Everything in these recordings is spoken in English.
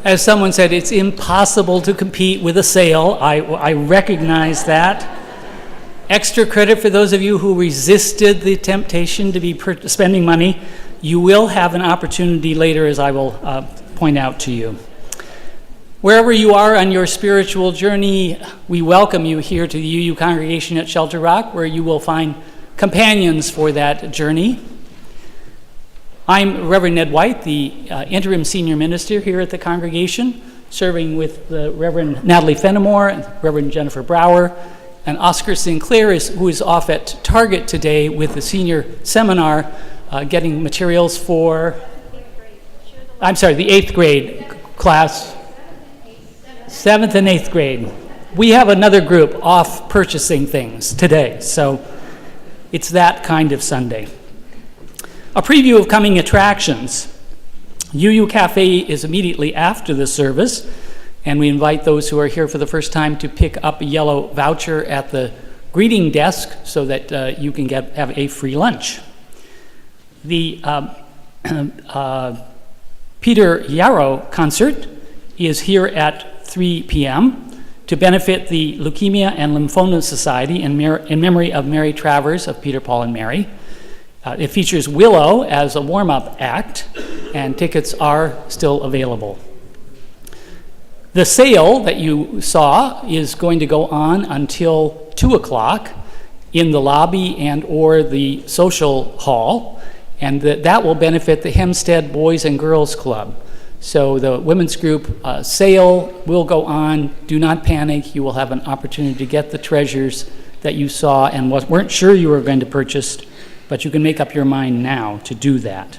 As someone said, it's impossible to compete with a sale. I recognize that. Extra credit for those of you who resisted the temptation to be spending money. You will have an opportunity later, as I will point out to you. Wherever you are on your spiritual journey, we welcome you here to the UU congregation at Shelter Rock, where you will find companions for that journey. I'm Reverend Ned Wight, the interim senior minister here at the congregation, serving with the Reverend Natalie Fenimore and Reverend Jennifer Brower, and Oscar Sinclair, who is off at Target today with the senior seminar, getting materials for, the 8th grade class, 7th and 8th grade. We have another group off purchasing things today, so it's that kind of Sunday. A preview of coming attractions. UU Cafe is immediately after the service, and we invite those who are here for the first time to pick up a yellow voucher at the greeting desk so that you can have a free lunch. The Peter Yarrow concert is here at 3 p.m. to benefit the Leukemia and Lymphoma Society in memory of Mary Travers of Peter, Paul, and Mary. It features Willow as a warm-up act, and tickets are still available. The sale that you saw is going to go on until 2 o'clock in the lobby and or the social hall, and that will benefit the Hempstead Boys and Girls Club. So the women's group sale will go on. Do not panic. You will have an opportunity to get the treasures that you saw and weren't sure you were going to purchase, but you can make up your mind now to do that.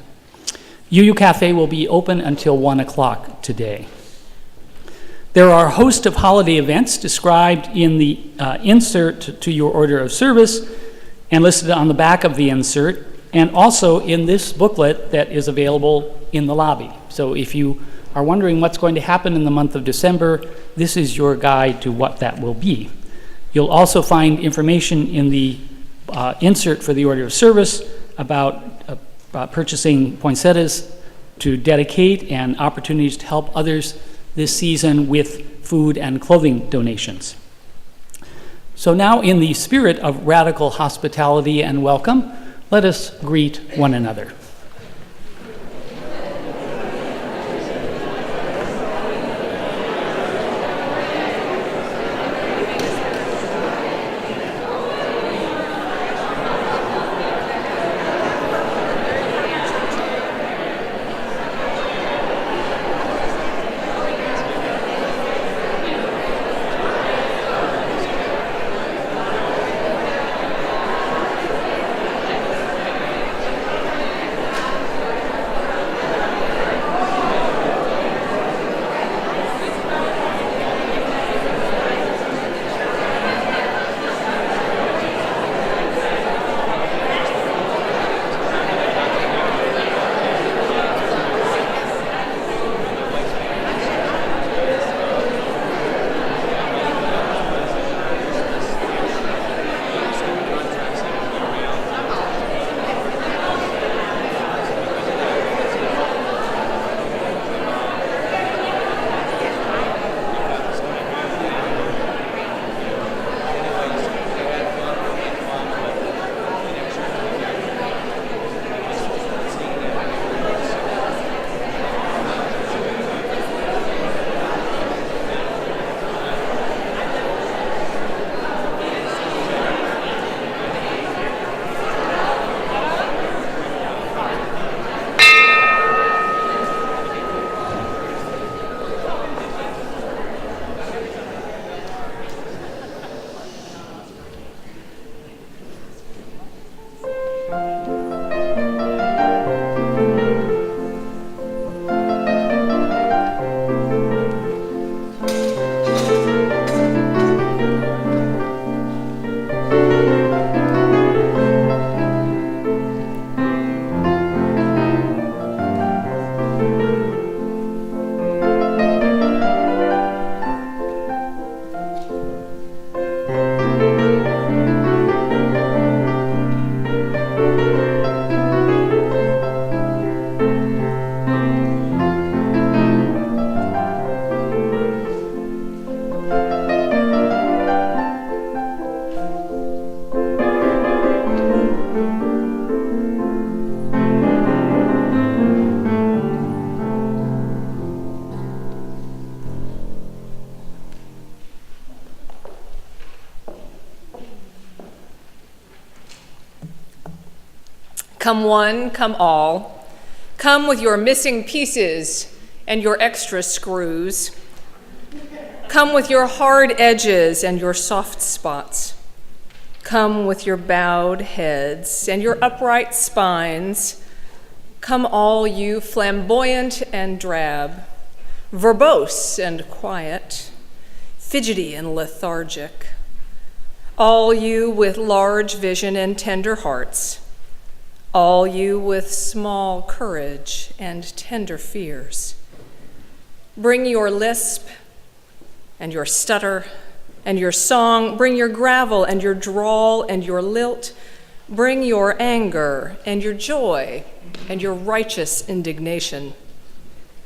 UU Cafe will be open until 1 o'clock today. There are a host of holiday events described in the insert to your order of service and listed on the back of the insert, and also in this booklet that is available in the lobby. So if you are wondering what's going to happen in the month of December, this is your guide to what that will be. You'll also find information in the insert for the order of service about purchasing poinsettias to dedicate and opportunities to help others this season with food and clothing donations. So now, in the spirit of radical hospitality and welcome, let us greet one another. Come one, come all. Come with your missing pieces and your extra screws. Come with your hard edges and your soft spots. Come with your bowed heads and your upright spines. Come all you flamboyant and drab, verbose and quiet, fidgety and lethargic. All you with large vision and tender hearts. All you with small courage and tender fears. Bring your lisp and your stutter and your song. Bring your gravel and your drawl and your lilt. Bring your anger and your joy and your righteous indignation.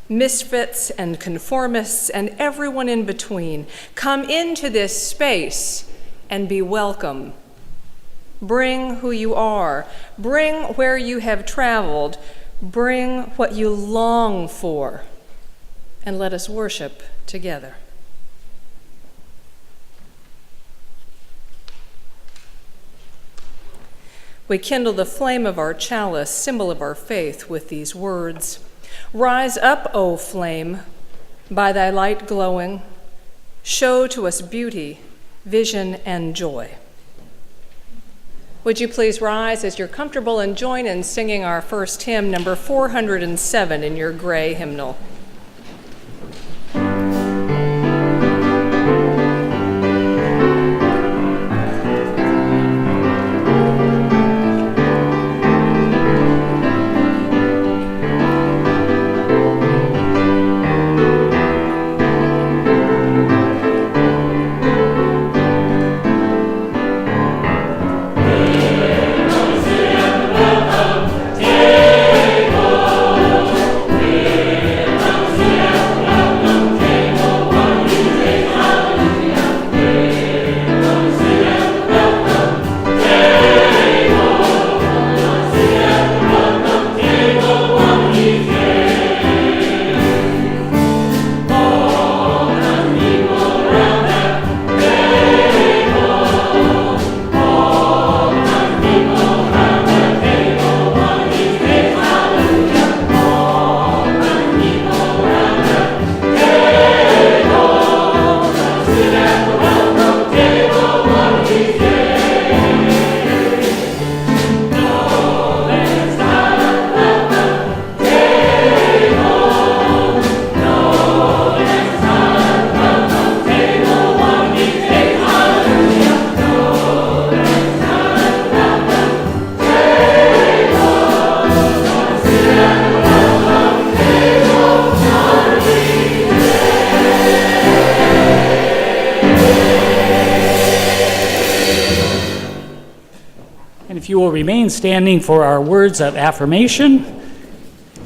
Misfits and conformists and everyone in between, come into this space and be welcome. Bring who you are. Bring where you have traveled. Bring what you long for. And let us worship together. We kindle the flame of our chalice, symbol of our faith, with these words. Rise up, O flame, by thy light glowing. Show to us beauty, vision, and joy. Would you please rise as you're comfortable and join in singing our first hymn, number 407 in your gray hymnal. You will remain standing for our words of affirmation,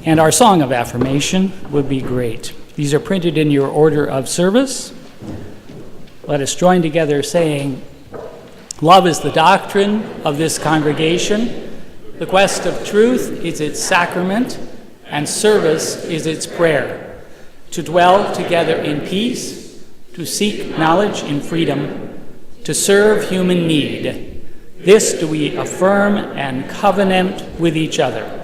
and our song of affirmation would be great. These are printed in your order of service. Let us join together saying, love is the doctrine of this congregation, the quest of truth is its sacrament, and service is its prayer. To dwell together in peace, to seek knowledge in freedom, to serve human need. This do we affirm and covenant with each other.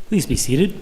Please be seated.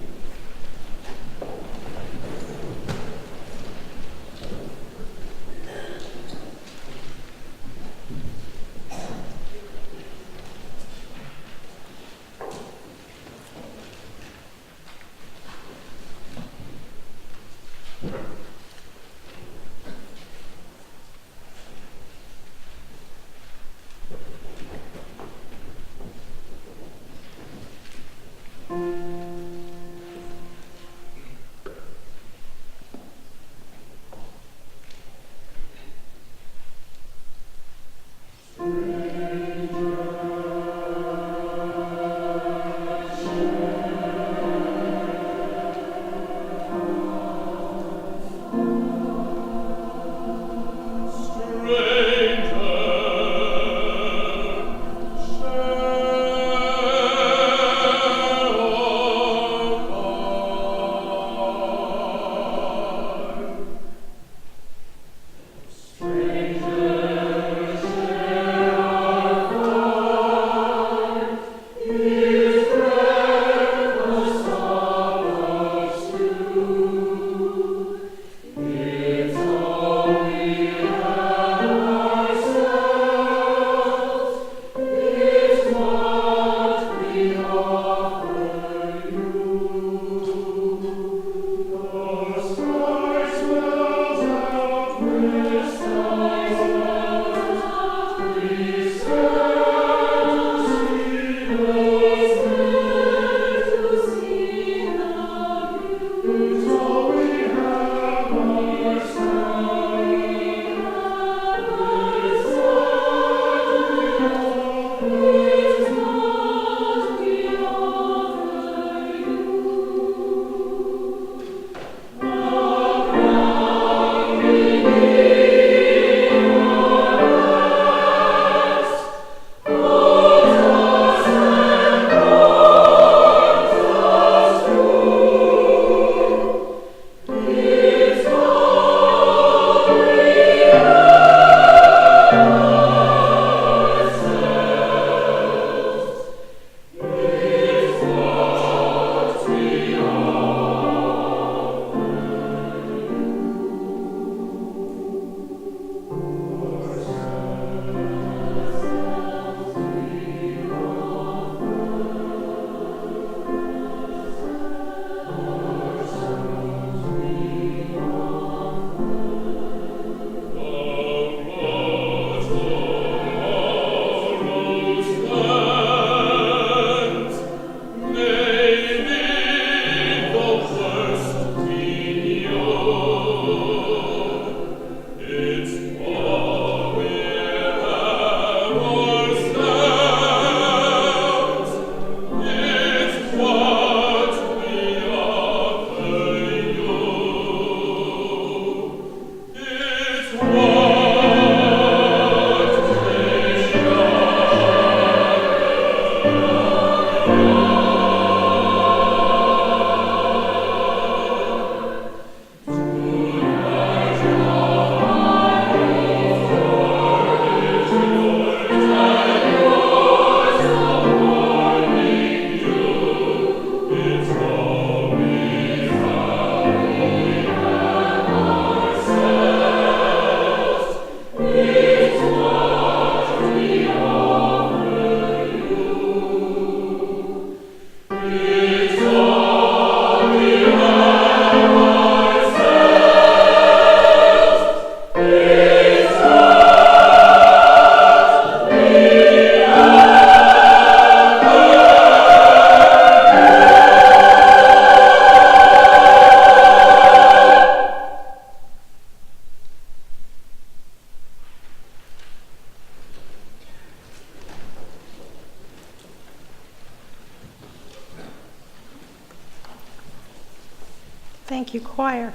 Thank you, choir.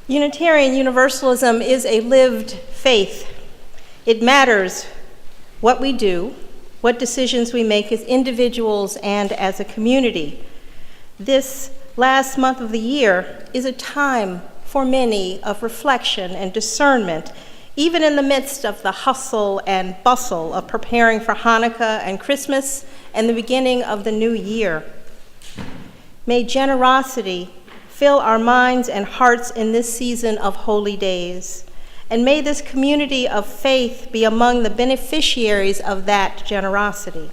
Unitarian Universalism is a lived faith. It matters what we do, what decisions we make as individuals and as a community. This last month of the year is a time for many of reflection and discernment, even in the midst of the hustle and bustle of preparing for Hanukkah and Christmas and the beginning of the new year. May generosity fill our minds and hearts in this season of holy days, and may this community of faith be among the beneficiaries of that generosity.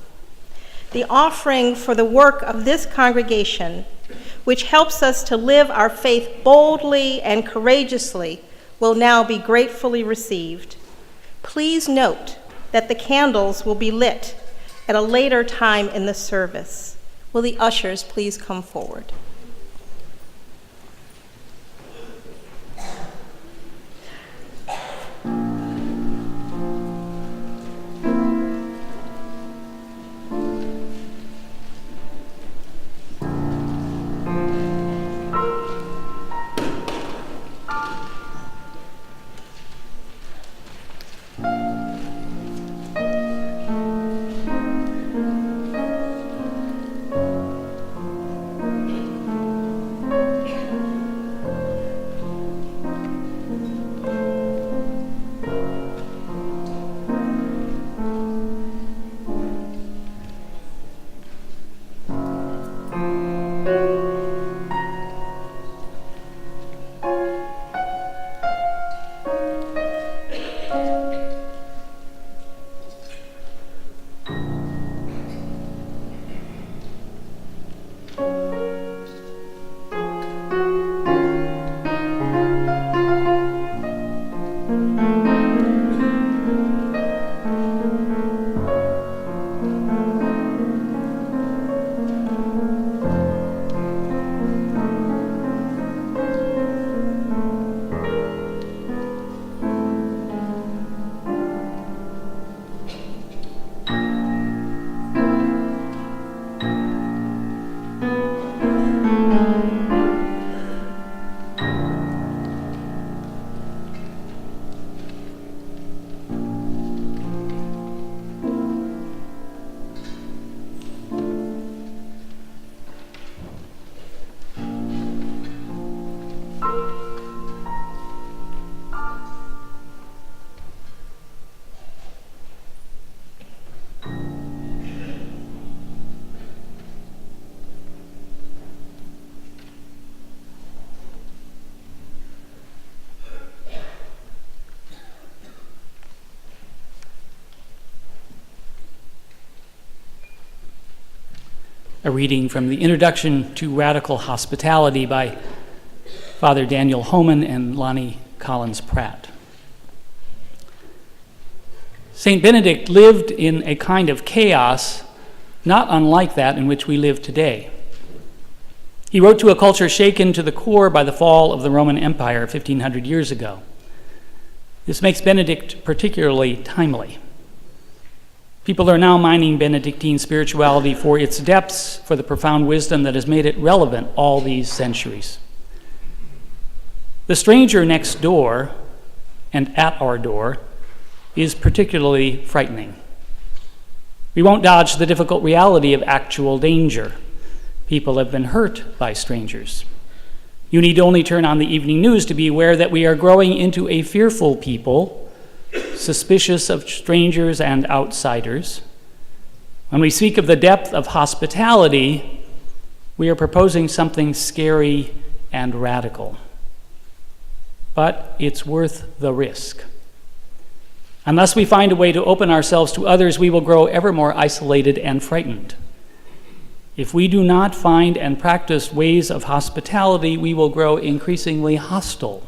The offering for the work of this congregation, which helps us to live our faith boldly and courageously, will now be gratefully received. Please note that the candles will be lit at a later time in the service. Will the ushers please come forward? a reading from the Introduction to Radical Hospitality by Father Daniel Homan and Lonnie Collins Pratt. St. Benedict lived in a kind of chaos not unlike that in which we live today. He wrote to a culture shaken to the core by the fall of the Roman Empire 1,500 years ago. This makes Benedict particularly timely. People are now mining Benedictine spirituality for its depths, for the profound wisdom that has made it relevant all these centuries. The stranger next door and at our door is particularly frightening. We won't dodge the difficult reality of actual danger. People have been hurt by strangers. You need only turn on the evening news to be aware that we are growing into a fearful people, suspicious of strangers and outsiders. When we speak of the depth of hospitality, we are proposing something scary and radical. But it's worth the risk. Unless we find a way to open ourselves to others, we will grow ever more isolated and frightened. If we do not find and practice ways of hospitality, we will grow increasingly hostile.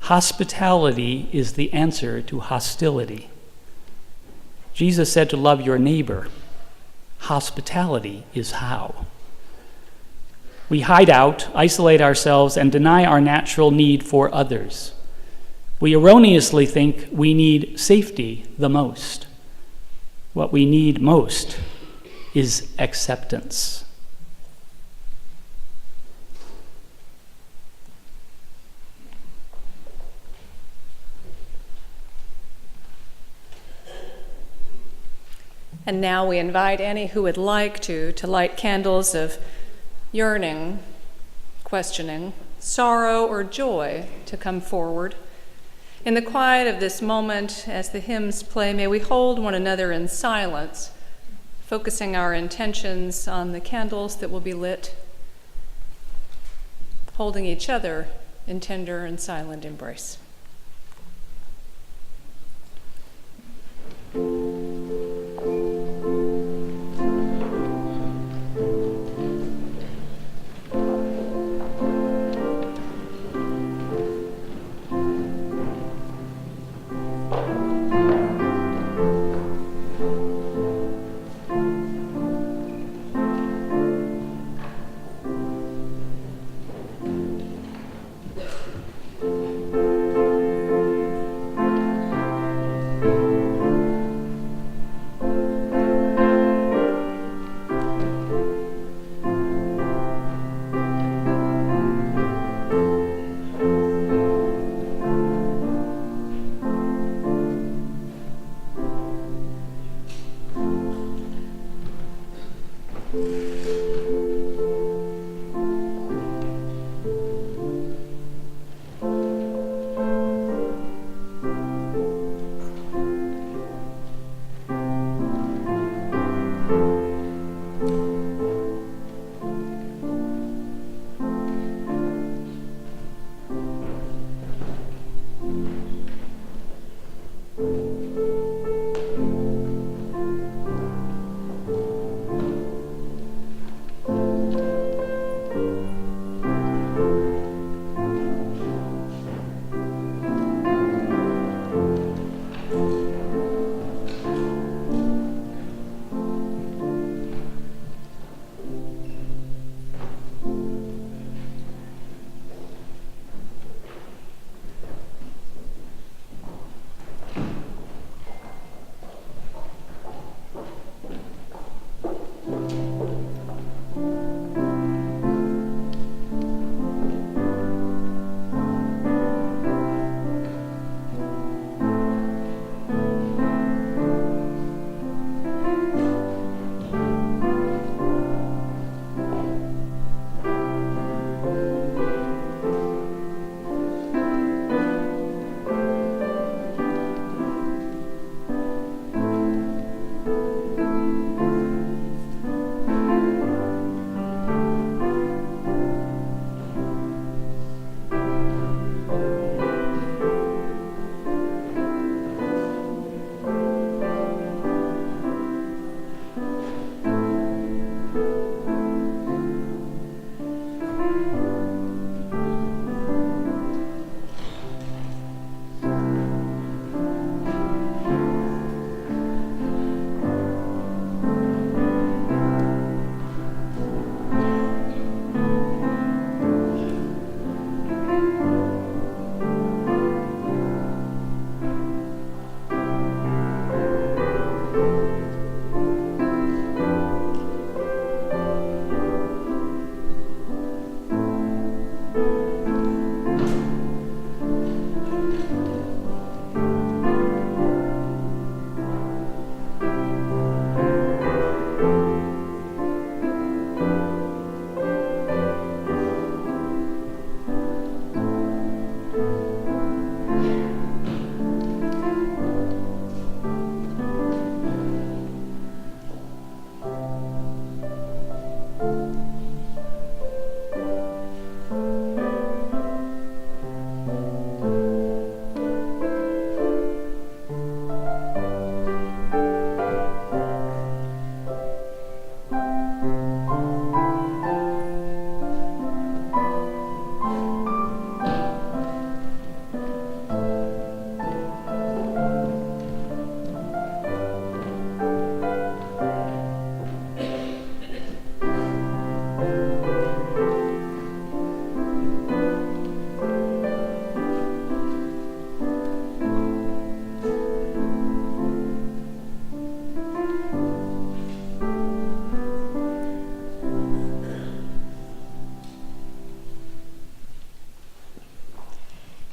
Hospitality is the answer to hostility. Jesus said to love your neighbor. Hospitality is how. We hide out, isolate ourselves, and deny our natural need for others. We erroneously think we need safety the most. What we need most is acceptance. And now we invite any who would like to light candles of yearning, questioning, sorrow, or joy to come forward. In the quiet of this moment, as the hymns play, may we hold one another in silence, focusing our intentions on the candles that will be lit, holding each other in tender and silent embrace.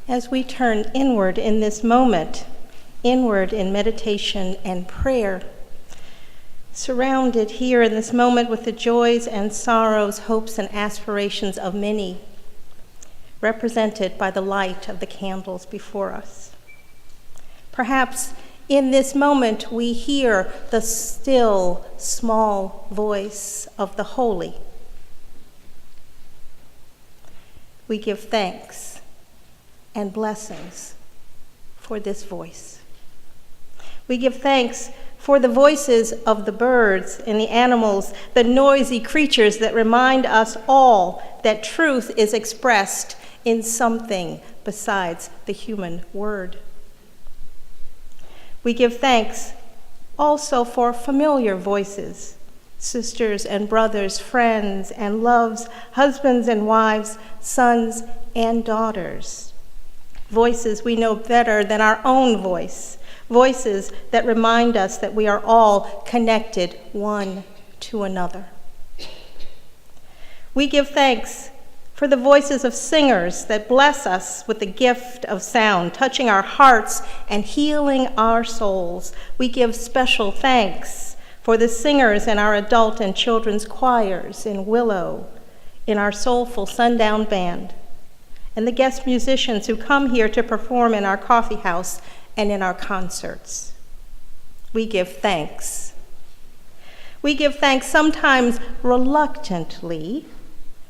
As we turn inward in this moment, inward in meditation and prayer, surrounded here in this moment with the joys and sorrows, hopes and aspirations of many, represented by the light of the candles before us. Perhaps in this moment we hear the still, small voice of the holy. We give thanks and blessings for this voice. We give thanks for the voices of the birds and the animals, the noisy creatures that remind us all that truth is expressed in something besides the human word. We give thanks also for familiar voices, sisters and brothers, friends and loves, husbands and wives, sons and daughters. Voices we know better than our own voice, voices that remind us that we are all connected one to another. We give thanks for the voices of singers that bless us with the gift of sound, touching our hearts and healing our souls. We give special thanks for the singers in our adult and children's choirs in Willow, in our soulful sundown band, and the guest musicians who come here to perform in our coffee house and in our concerts. We give thanks. We give thanks sometimes reluctantly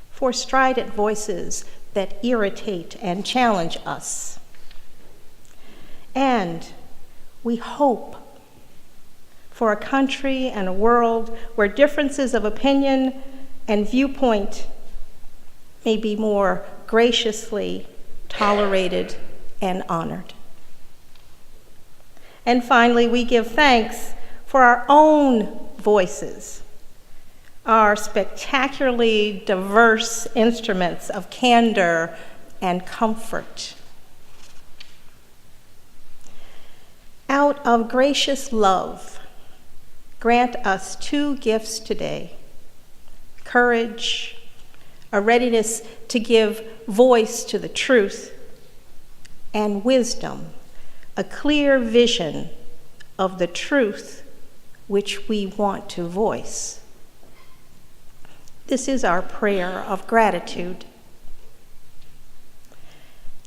for strident voices that irritate and challenge us. And we hope for a country and a world where differences of opinion and viewpoint may be more graciously tolerated and honored. And finally, we give thanks for our own voices, our spectacularly diverse instruments of candor and comfort. Out of gracious love, grant us two gifts today: courage, a readiness to give voice to the truth, and wisdom, a clear vision of the truth which we want to voice. This is our prayer of gratitude.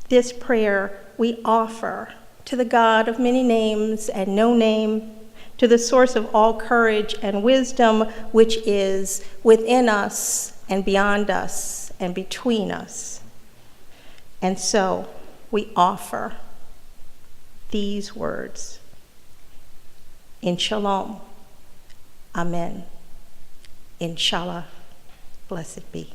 This prayer we offer to the God of many names and no name, to the source of all courage and wisdom, which is within us and beyond us and between us. And so we offer these words. In Shalom, Amen. Inshallah, blessed be.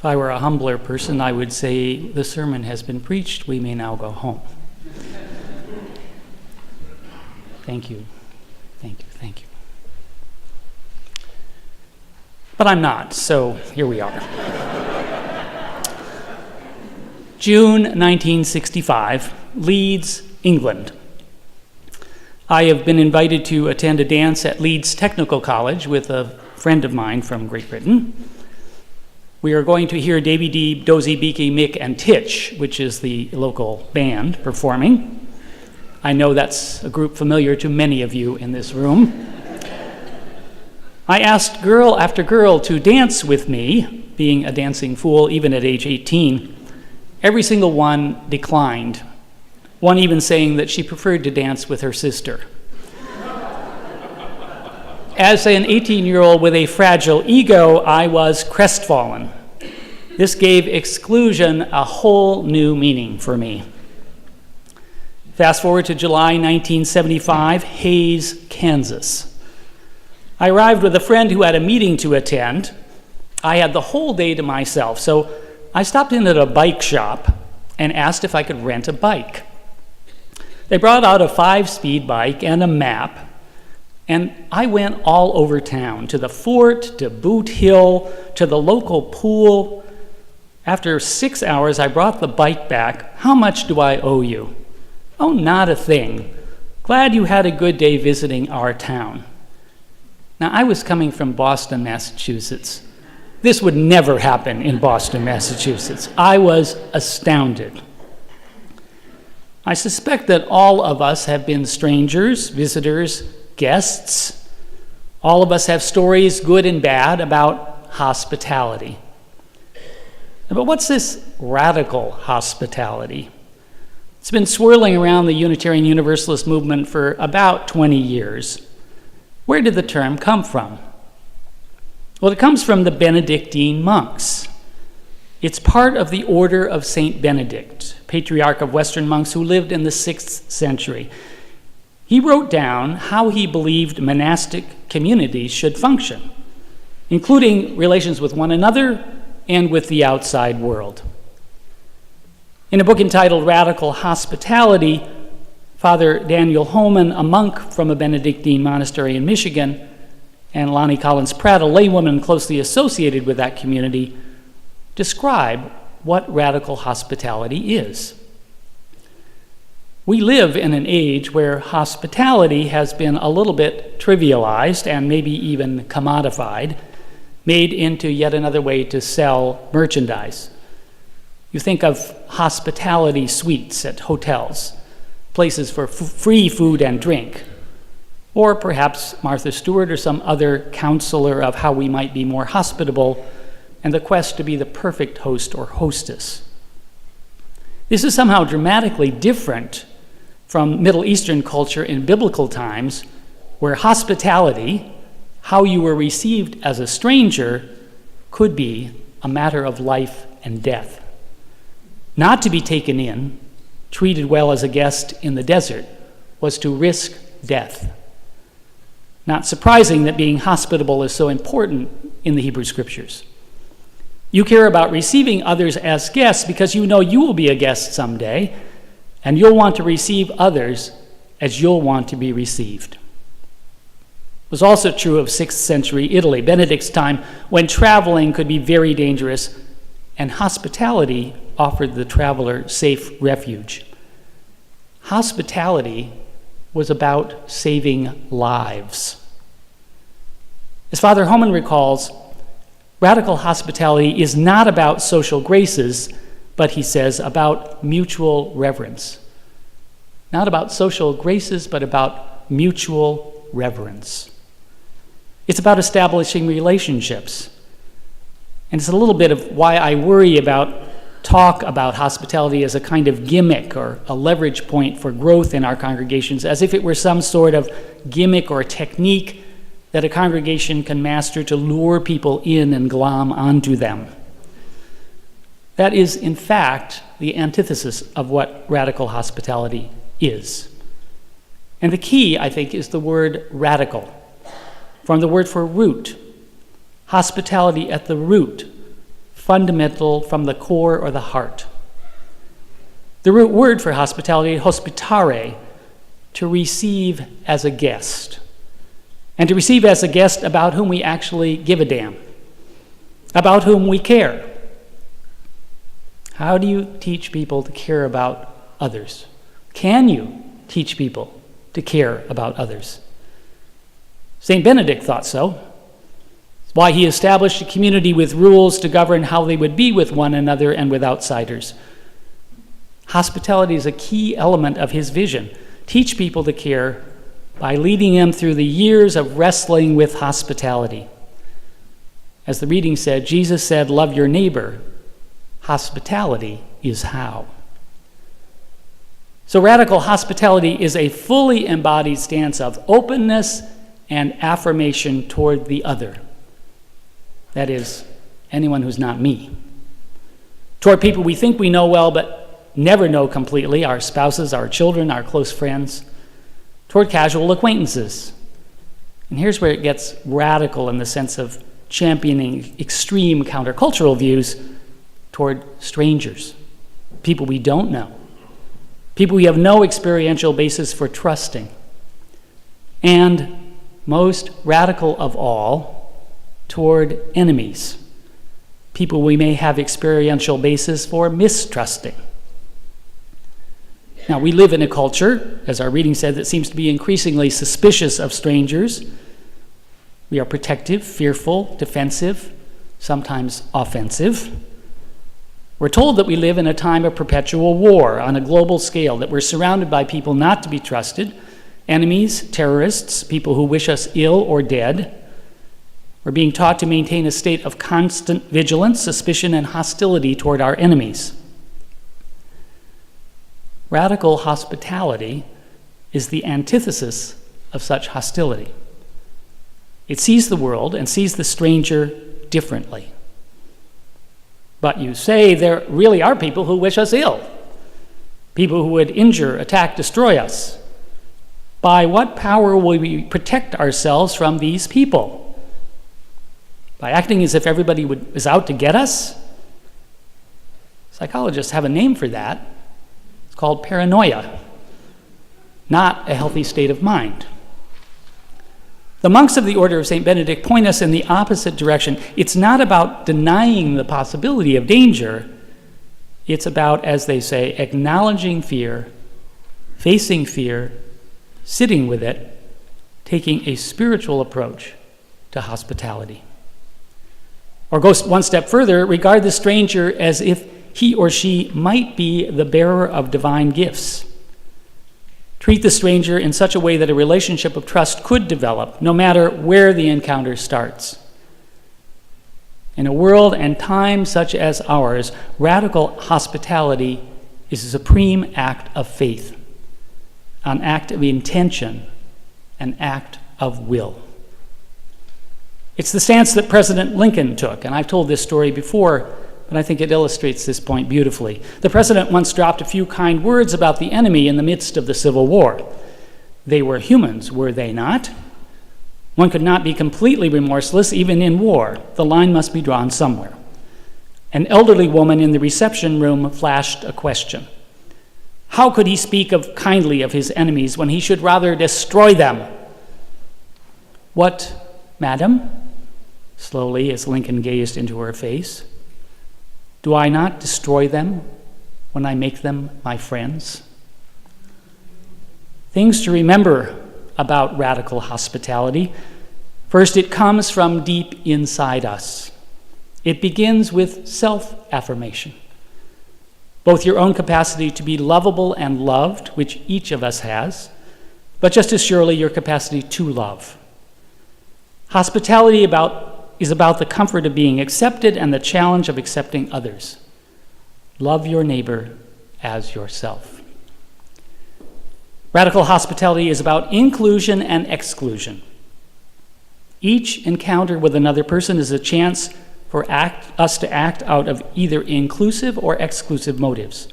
If I were a humbler person, I would say, the sermon has been preached, we may now go home. Thank you, thank you, thank you. But I'm not, so here we are. June 1965, Leeds, England. I have been invited to attend a dance at Leeds Technical College with a friend of mine from Great Britain. We are going to hear Davy Deeb, Dozy, Beaky, Mick, and Titch, which is the local band, performing. I know that's a group familiar to many of you in this room. I asked girl after girl to dance with me, being a dancing fool even at age 18. Every single one declined, one even saying that she preferred to dance with her sister. As an 18-year-old with a fragile ego, I was crestfallen. This gave exclusion a whole new meaning for me. Fast forward to July 1975, Hays, Kansas. I arrived with a friend who had a meeting to attend. I had the whole day to myself, so I stopped in at a bike shop and asked if I could rent a bike. They brought out a 5-speed bike and a map, and I went all over town, to the fort, to Boot Hill, to the local pool. After 6 hours, I brought the bike back. How much do I owe you? Oh, not a thing. Glad you had a good day visiting our town. Now, I was coming from Boston, Massachusetts. This would never happen in Boston, Massachusetts. I was astounded. I suspect that all of us have been strangers, visitors, guests. All of us have stories, good and bad, about hospitality. But what's this radical hospitality? It's been swirling around the Unitarian Universalist movement for about 20 years. Where did the term come from? Well, it comes from the Benedictine monks. It's part of the order of Saint Benedict, patriarch of Western monks who lived in the 6th century. He wrote down how he believed monastic communities should function, including relations with one another and with the outside world. In a book entitled Radical Hospitality, Father Daniel Homan, a monk from a Benedictine monastery in Michigan, and Lonnie Collins Pratt, a laywoman closely associated with that community, describe what radical hospitality is. We live in an age where hospitality has been a little bit trivialized and maybe even commodified, made into yet another way to sell merchandise. You think of hospitality suites at hotels, places for free food and drink, or perhaps Martha Stewart or some other counselor of how we might be more hospitable and the quest to be the perfect host or hostess. This is somehow dramatically different from Middle Eastern culture in biblical times, where hospitality, how you were received as a stranger, could be a matter of life and death. Not to be taken in, treated well as a guest in the desert, was to risk death. Not surprising that being hospitable is so important in the Hebrew Scriptures. You care about receiving others as guests because you know you will be a guest someday, and you'll want to receive others as you'll want to be received. It was also true of 6th century Italy, Benedict's time, when traveling could be very dangerous, and hospitality offered the traveler safe refuge. Hospitality was about saving lives. As Father Homan recalls, radical hospitality is not about social graces, but he says about mutual reverence. Not about social graces, but about mutual reverence. It's about establishing relationships. And it's a little bit of why I worry about talk about hospitality as a kind of gimmick or a leverage point for growth in our congregations, as if it were some sort of gimmick or technique that a congregation can master to lure people in and glom onto them. That is, in fact, the antithesis of what radical hospitality is. And the key, I think, is the word radical, from the word for root. Hospitality at the root, fundamental from the core or the heart. The root word for hospitality, hospitare, to receive as a guest. And to receive as a guest about whom we actually give a damn, about whom we care. How do you teach people to care about others? Can you teach people to care about others? St. Benedict thought so. It's why he established a community with rules to govern how they would be with one another and with outsiders. Hospitality is a key element of his vision. Teach people to care by leading them through the years of wrestling with hospitality. As the reading said, Jesus said, "Love your neighbor." Hospitality is how. So radical hospitality is a fully embodied stance of openness and affirmation toward the other. That is, anyone who's not me. Toward people we think we know well but never know completely, our spouses, our children, our close friends. Toward casual acquaintances. And here's where it gets radical in the sense of championing extreme countercultural views toward strangers, people we don't know, people we have no experiential basis for trusting. And most radical of all, toward enemies, people we may have experiential basis for mistrusting. Now, we live in a culture, as our reading said, that seems to be increasingly suspicious of strangers. We are protective, fearful, defensive, sometimes offensive. We're told that we live in a time of perpetual war on a global scale, that we're surrounded by people not to be trusted, enemies, terrorists, people who wish us ill or dead. We're being taught to maintain a state of constant vigilance, suspicion, and hostility toward our enemies. Radical hospitality is the antithesis of such hostility. It sees the world and sees the stranger differently. But you say there really are people who wish us ill, people who would injure, attack, destroy us. By what power will we protect ourselves from these people? By acting as if everybody is out to get us? Psychologists have a name for that. It's called paranoia, not a healthy state of mind. The monks of the Order of St. Benedict point us in the opposite direction. It's not about denying the possibility of danger. It's about, as they say, acknowledging fear, facing fear, sitting with it, taking a spiritual approach to hospitality. Or go one step further, regard the stranger as if he or she might be the bearer of divine gifts. Treat the stranger in such a way that a relationship of trust could develop, no matter where the encounter starts. In a world and time such as ours, radical hospitality is a supreme act of faith, an act of intention, an act of will. It's the stance that President Lincoln took, and I've told this story before, but I think it illustrates this point beautifully. The president once dropped a few kind words about the enemy in the midst of the Civil War. They were humans, were they not? One could not be completely remorseless, even in war. The line must be drawn somewhere. An elderly woman in the reception room flashed a question. How could he speak kindly of his enemies when he should rather destroy them? What, madam? Slowly, as Lincoln gazed into her face. Do I not destroy them when I make them my friends? Things to remember about radical hospitality. First, it comes from deep inside us. It begins with self-affirmation. Both your own capacity to be lovable and loved, which each of us has, but just as surely your capacity to love. Hospitality is about the comfort of being accepted and the challenge of accepting others. Love your neighbor as yourself. Radical hospitality is about inclusion and exclusion. Each encounter with another person is a chance for us to act out of either inclusive or exclusive motives.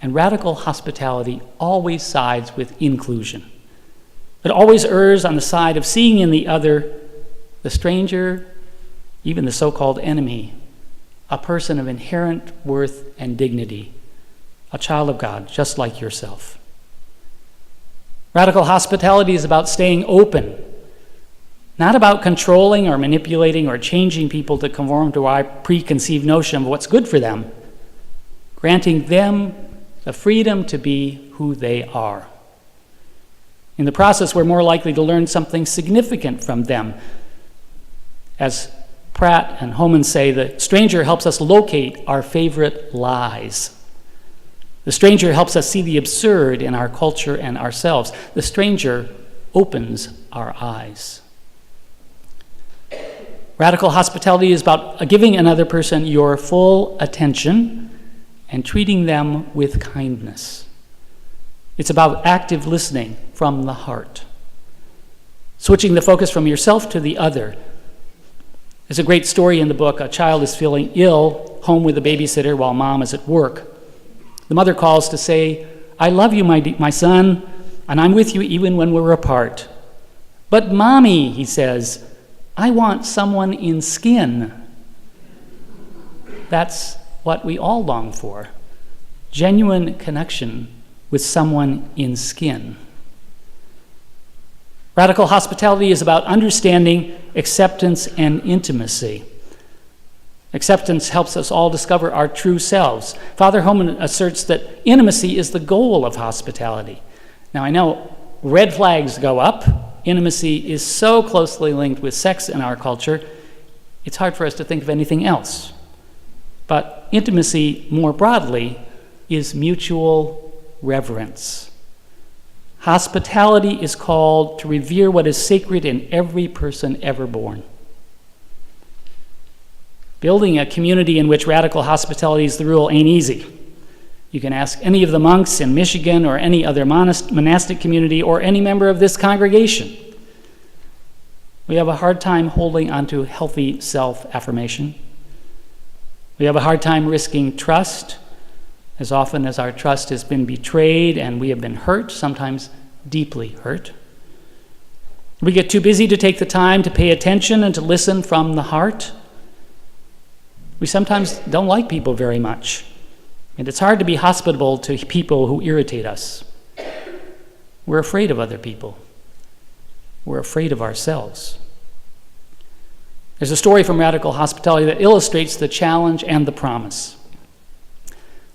And radical hospitality always sides with inclusion. It always errs on the side of seeing in the other, the stranger, even the so-called enemy, a person of inherent worth and dignity, a child of God, just like yourself. Radical hospitality is about staying open, not about controlling or manipulating or changing people to conform to our preconceived notion of what's good for them, granting them the freedom to be who they are. In the process, we're more likely to learn something significant from them. As Pratt and Homan say, the stranger helps us locate our favorite lies. The stranger helps us see the absurd in our culture and ourselves. The stranger opens our eyes. Radical hospitality is about giving another person your full attention and treating them with kindness. It's about active listening from the heart, switching the focus from yourself to the other. There's a great story in the book. A child is feeling ill, home with a babysitter while mom is at work. The mother calls to say, "I love you, my son, and I'm with you even when we're apart." "But Mommy," he says, "I want someone in skin." That's what we all long for, genuine connection with someone in skin. Radical hospitality is about understanding acceptance and intimacy. Acceptance helps us all discover our true selves. Father Homan asserts that intimacy is the goal of hospitality. Now, I know red flags go up. Intimacy is so closely linked with sex in our culture, it's hard for us to think of anything else. But intimacy, more broadly, is mutual reverence. Hospitality is called to revere what is sacred in every person ever born. Building a community in which radical hospitality is the rule ain't easy. You can ask any of the monks in Michigan or any other monastic community or any member of this congregation. We have a hard time holding onto healthy self-affirmation. We have a hard time risking trust, as often as our trust has been betrayed and we have been hurt, sometimes deeply hurt. We get too busy to take the time to pay attention and to listen from the heart. We sometimes don't like people very much, and it's hard to be hospitable to people who irritate us. We're afraid of other people. We're afraid of ourselves. There's a story from radical hospitality that illustrates the challenge and the promise.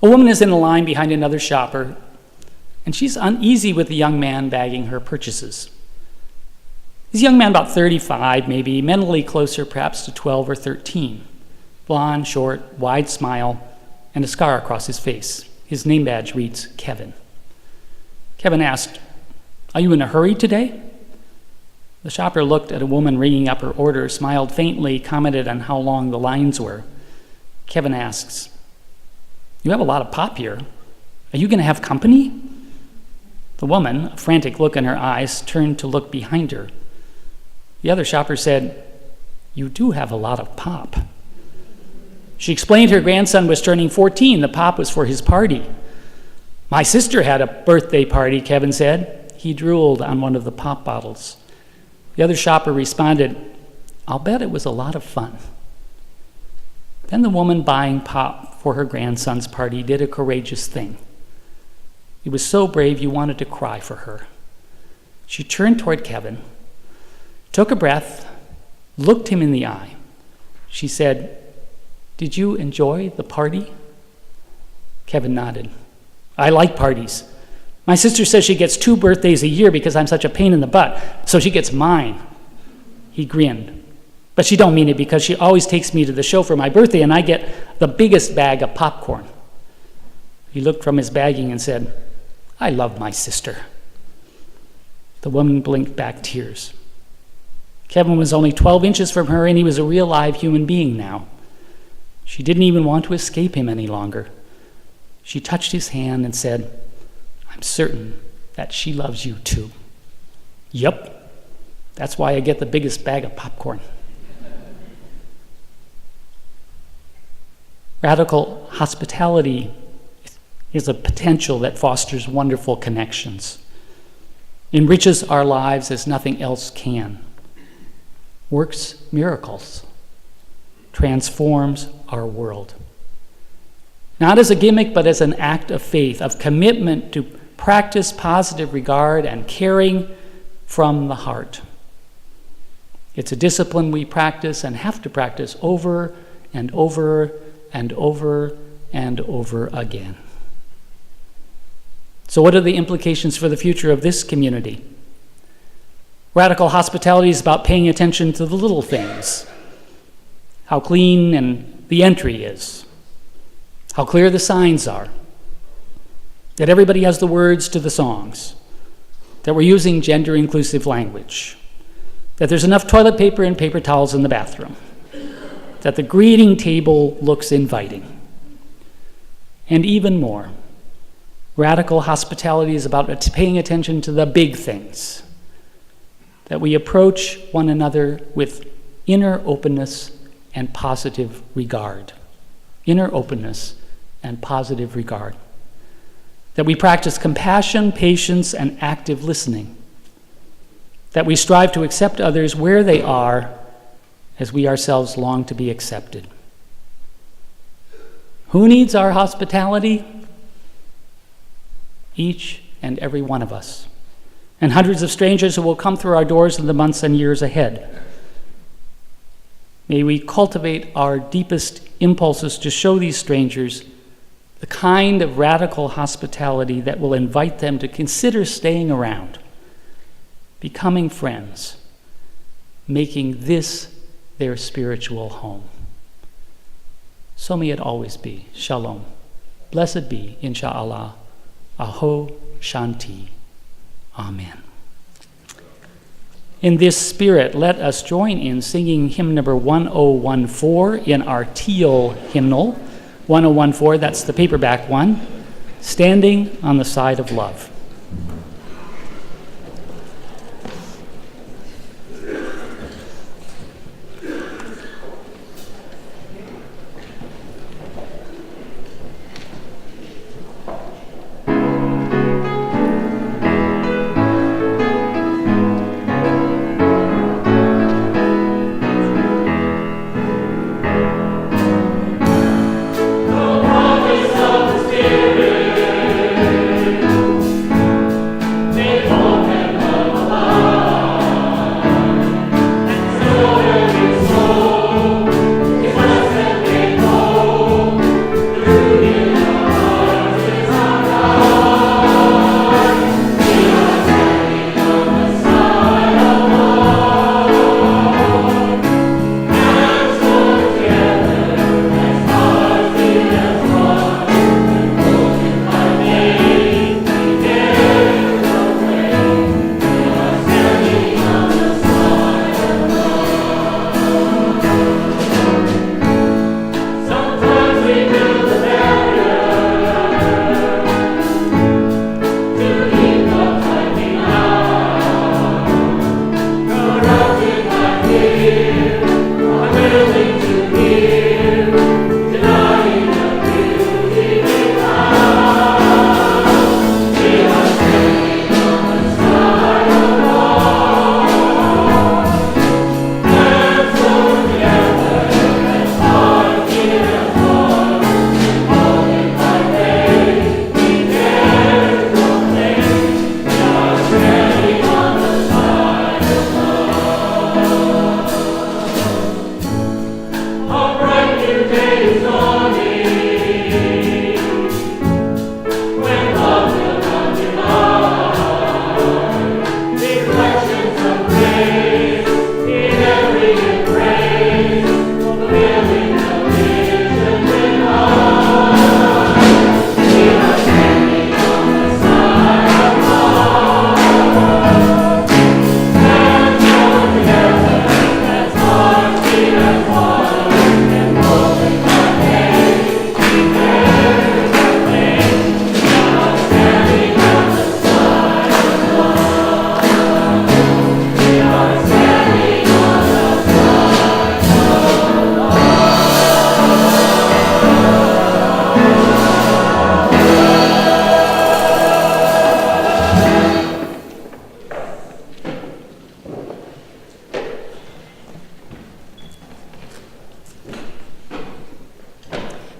A woman is in a line behind another shopper, and she's uneasy with the young man bagging her purchases. He's a young man about 35, maybe, mentally closer perhaps to 12 or 13. Blonde, short, wide smile, and a scar across his face. His name badge reads Kevin. Kevin asked, "Are you in a hurry today?" The shopper looked at a woman ringing up her order, smiled faintly, commented on how long the lines were. Kevin asks, "You have a lot of pop here. Are you going to have company?" The woman, a frantic look in her eyes, turned to look behind her. The other shopper said, "You do have a lot of pop." She explained her grandson was turning 14. The pop was for his party. "My sister had a birthday party," Kevin said. He drooled on one of the pop bottles. The other shopper responded, "I'll bet it was a lot of fun." Then the woman buying pop for her grandson's party did a courageous thing. It was so brave you wanted to cry for her. She turned toward Kevin, took a breath, looked him in the eye. She said, "Did you enjoy the party?" Kevin nodded. "I like parties. My sister says she gets 2 birthdays a year because I'm such a pain in the butt, so she gets mine. He grinned. But she don't mean it because she always takes me to the show for my birthday and I get the biggest bag of popcorn. He looked from his bagging and said, I love my sister. The woman blinked back tears. Kevin was only 12 inches from her and he was a real live human being now. She didn't even want to escape him any longer. She touched his hand and said, I'm certain that she loves you too. Yep, that's why I get the biggest bag of popcorn. Radical hospitality is a potential that fosters wonderful connections, enriches our lives as nothing else can, works miracles, transforms our world. Not as a gimmick, but as an act of faith, of commitment to practice positive regard and caring from the heart. It's a discipline we practice and have to practice over and over and over and over again. So what are the implications for the future of this community? Radical hospitality is about paying attention to the little things. How clean and the entry is. How clear the signs are. That everybody has the words to the songs. That we're using gender-inclusive language. That there's enough toilet paper and paper towels in the bathroom. That the greeting table looks inviting. And even more, radical hospitality is about paying attention to the big things. That we approach one another with inner openness and positive regard. Inner openness and positive regard. That we practice compassion, patience, and active listening. That we strive to accept others where they are as we ourselves long to be accepted. Who needs our hospitality? Each and every one of us, and hundreds of strangers who will come through our doors in the months and years ahead. May we cultivate our deepest impulses to show these strangers the kind of radical hospitality that will invite them to consider staying around, becoming friends, making this their spiritual home. So may it always be. Shalom. Blessed be, inshallah. Aho Shanti. Amen. In this spirit, let us join in singing hymn number 1014 in our teal hymnal. 1014, that's the paperback one. Standing on the Side of Love.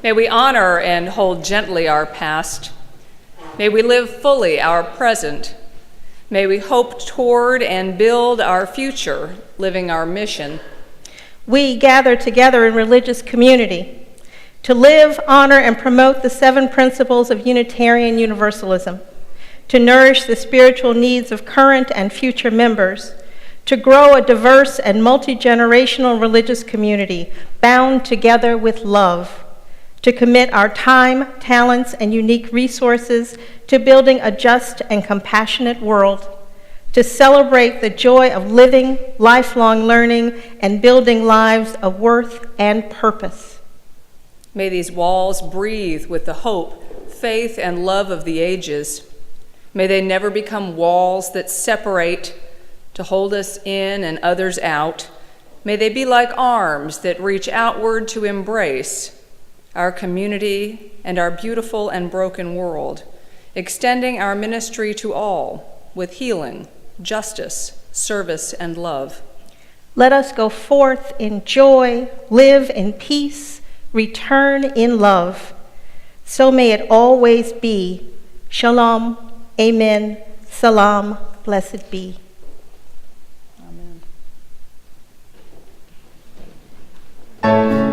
May we honor and hold gently our past. May we live fully our present. May we hope toward and build our future, living our mission. We gather together in religious community to live, honor, and promote the 7 principles of Unitarian Universalism, to nourish the spiritual needs of current and future members, to grow a diverse and multi-generational religious community bound together with love, to commit our time, talents, and unique resources to building a just and compassionate world, to celebrate the joy of living, lifelong learning, and building lives of worth and purpose. May these walls breathe with the hope, faith, and love of the ages. May they never become walls that separate to hold us in and others out. May they be like arms that reach outward to embrace our community and our beautiful and broken world, extending our ministry to all with healing, justice, service, and love. Let us go forth in joy, live in peace, return in love. So may it always be. Shalom, amen, salam, blessed be. Amen.